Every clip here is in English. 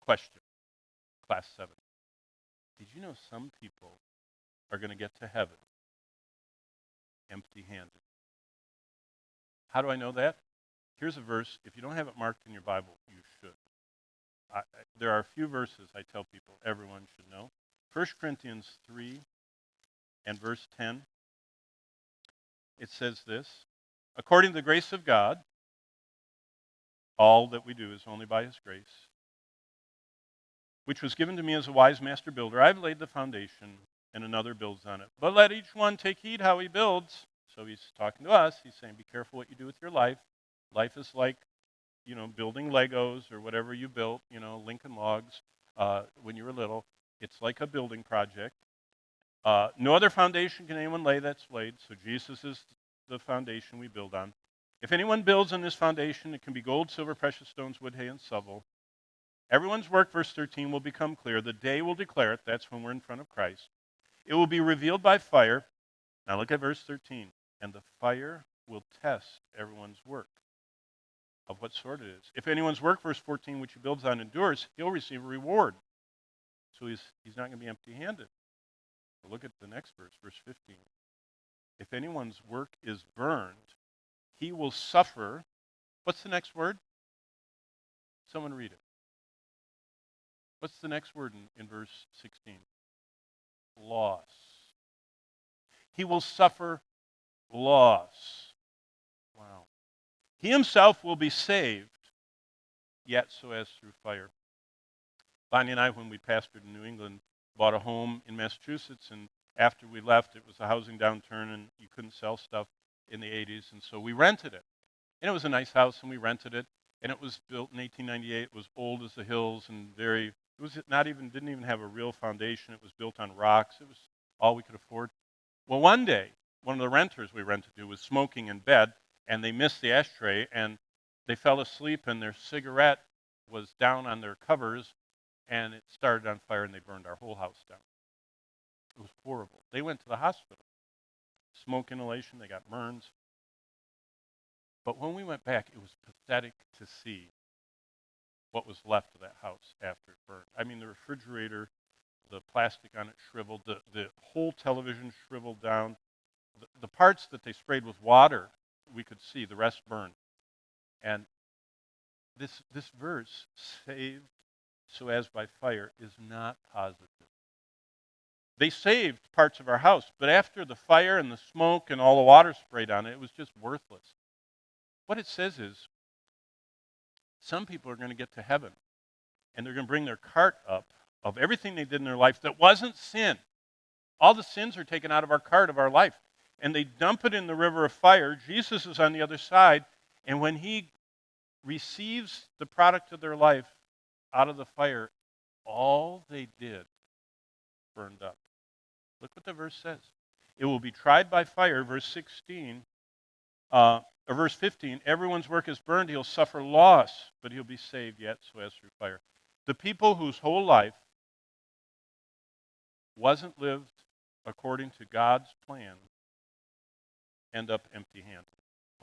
Question, class 7. Did you know some people are going to get to heaven empty-handed? How do I know that? Here's a verse. If you don't have it marked in your Bible, you should. There are a few verses I tell people everyone should know. 1 Corinthians 3 and verse 10. It says this, according to the grace of God, all that we do is only by his grace, which was given to me as a wise master builder. I've laid the foundation, and another builds on it. But let each one take heed how he builds. So he's talking to us. He's saying, be careful what you do with your life. Life is like, building Legos or whatever you built, Lincoln Logs when you were little. It's like a building project. No other foundation can anyone lay that's laid, so Jesus is the foundation we build on. If anyone builds on this foundation, it can be gold, silver, precious stones, wood, hay, and stubble. Everyone's work, verse 13, will become clear. The day will declare it. That's when we're in front of Christ. It will be revealed by fire. Now look at verse 13. And the fire will test everyone's work, of what sort it is. If anyone's work, verse 14, which he builds on endures, he'll receive a reward. So he's not going to be empty-handed. But look at the next verse, verse 15. If anyone's work is burned, he will suffer. What's the next word? Someone read it. What's the next word in verse 16? Loss. He will suffer loss. Wow. He himself will be saved, yet so as through fire. Bonnie and I, when we pastored in New England, bought a home in Massachusetts, and after we left, it was a housing downturn, and you couldn't sell stuff in the 80s, and so we rented it. And it was a nice house, and we rented it, and it was built in 1898. It was old as the hills and didn't even have a real foundation. It was built on rocks. It was all we could afford. Well, one day, one of the renters we rented to was smoking in bed, and they missed the ashtray, and they fell asleep, and their cigarette was down on their covers, and it started on fire, and they burned our whole house down. It was horrible. They went to the hospital. Smoke inhalation, they got burns. But when we went back, it was pathetic to see what was left of that house after it burned. I mean, the refrigerator, the plastic on it shriveled, the whole television shriveled down. The parts that they sprayed with water, we could see, the rest burned. And this verse, saved so as by fire, is not positive. They saved parts of our house, but after the fire and the smoke and all the water sprayed on it, it was just worthless. What it says is, some people are going to get to heaven, and they're going to bring their cart up of everything they did in their life that wasn't sin. All the sins are taken out of our cart of our life, and they dump it in the river of fire. Jesus is on the other side, and when he receives the product of their life out of the fire, all they did burned up. Look what the verse says. It will be tried by fire, verse 16, or verse 15. Everyone's work is burned. He'll suffer loss, but he'll be saved yet so as through fire. The people whose whole life wasn't lived according to God's plan end up empty-handed.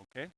Okay?